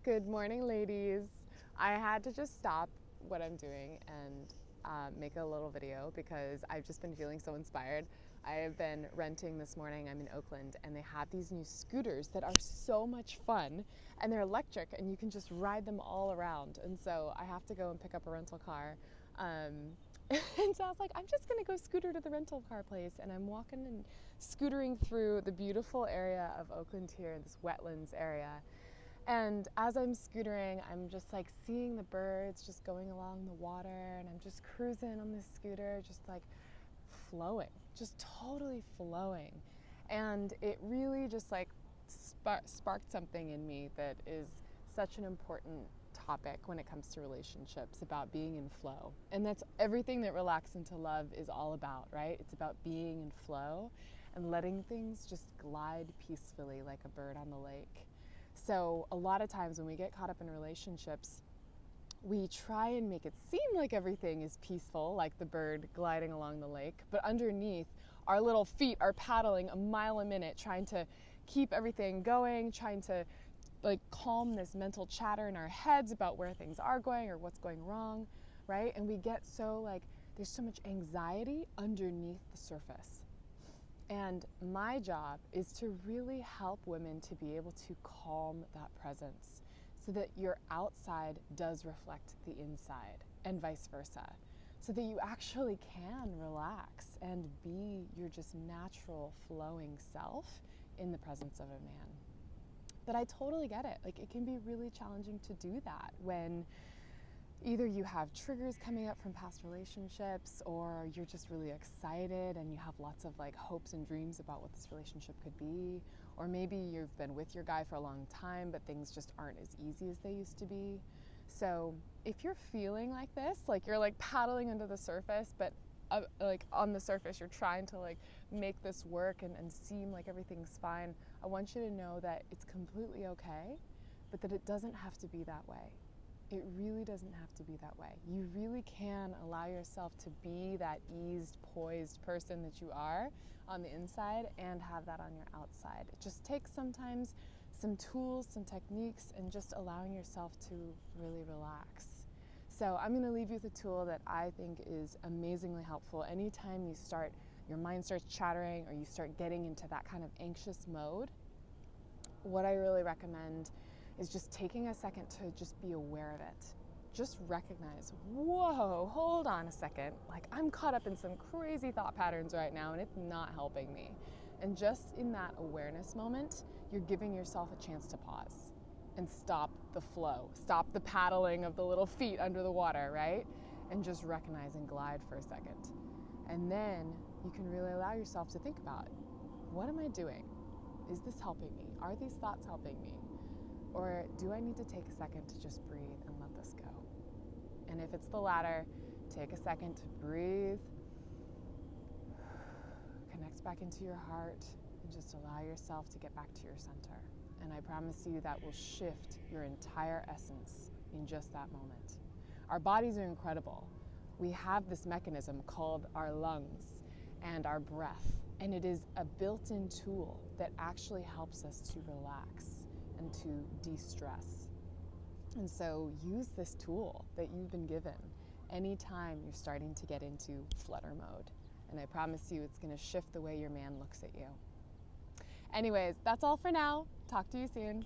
Good morning, ladies. I had to just stop what I'm doing and make a little video because I've just been feeling so inspired. I have been renting this morning. I'm in Oakland and they have these new scooters that are so much fun, and they're electric and you can just ride them all around. And so I have to go and pick up a rental car. And so I was like, I'm just gonna go scooter to the rental car place, and I'm walking and scootering through the beautiful area of Oakland here, this wetlands area. And as I'm scootering, I'm just like seeing the birds just going along the water, and I'm just cruising on this scooter, just like flowing, just totally flowing. And it really just like sparked something in me that is such an important topic when it comes to relationships, about being in flow. And that's everything that Relax into Love is all about, right? It's about being in flow and letting things just glide peacefully like a bird on the lake. So a lot of times when we get caught up in relationships, we try and make it seem like everything is peaceful, like the bird gliding along the lake, but underneath, our little feet are paddling a mile a minute, trying to keep everything going, trying to like calm this mental chatter in our heads about where things are going or what's going wrong, right? And we get so like, there's so much anxiety underneath the surface. And my job is to really help women to be able to calm that presence so that your outside does reflect the inside, and vice versa, so that you actually can relax and be your just natural flowing self in the presence of a man. But I totally get it. Like, it can be really challenging to do that when either you have triggers coming up from past relationships, or you're just really excited and you have lots of like hopes and dreams about what this relationship could be, or maybe you've been with your guy for a long time but things just aren't as easy as they used to be. So if you're feeling like this, like you're like paddling under the surface, but like on the surface you're trying to like make this work and seem like everything's fine, I want you to know that it's completely okay, but that it doesn't have to be that way. It really doesn't have to be that way. You really can allow yourself to be that eased, poised person that you are on the inside and have that on your outside. It just takes sometimes some tools, some techniques, and just allowing yourself to really relax. So I'm going to leave you with a tool that I think is amazingly helpful. Anytime your mind starts chattering, or you start getting into that kind of anxious mode, what I really recommend is just taking a second to just be aware of it. Just recognize, whoa, hold on a second. Like, I'm caught up in some crazy thought patterns right now and it's not helping me. And just in that awareness moment, you're giving yourself a chance to pause and stop the flow, stop the paddling of the little feet under the water, right? And just recognize and glide for a second. And then you can really allow yourself to think about, what am I doing? Is this helping me? Are these thoughts helping me? Or do I need to take a second to just breathe and let this go? And if it's the latter, take a second to breathe, connect back into your heart, and just allow yourself to get back to your center. And I promise you that will shift your entire essence in just that moment. Our bodies are incredible. We have this mechanism called our lungs and our breath, and it is a built-in tool that actually helps us to relax and to de-stress. And so use this tool that you've been given anytime you're starting to get into flutter mode. And I promise you it's going to shift the way your man looks at you. Anyways, that's all for now. Talk to you soon.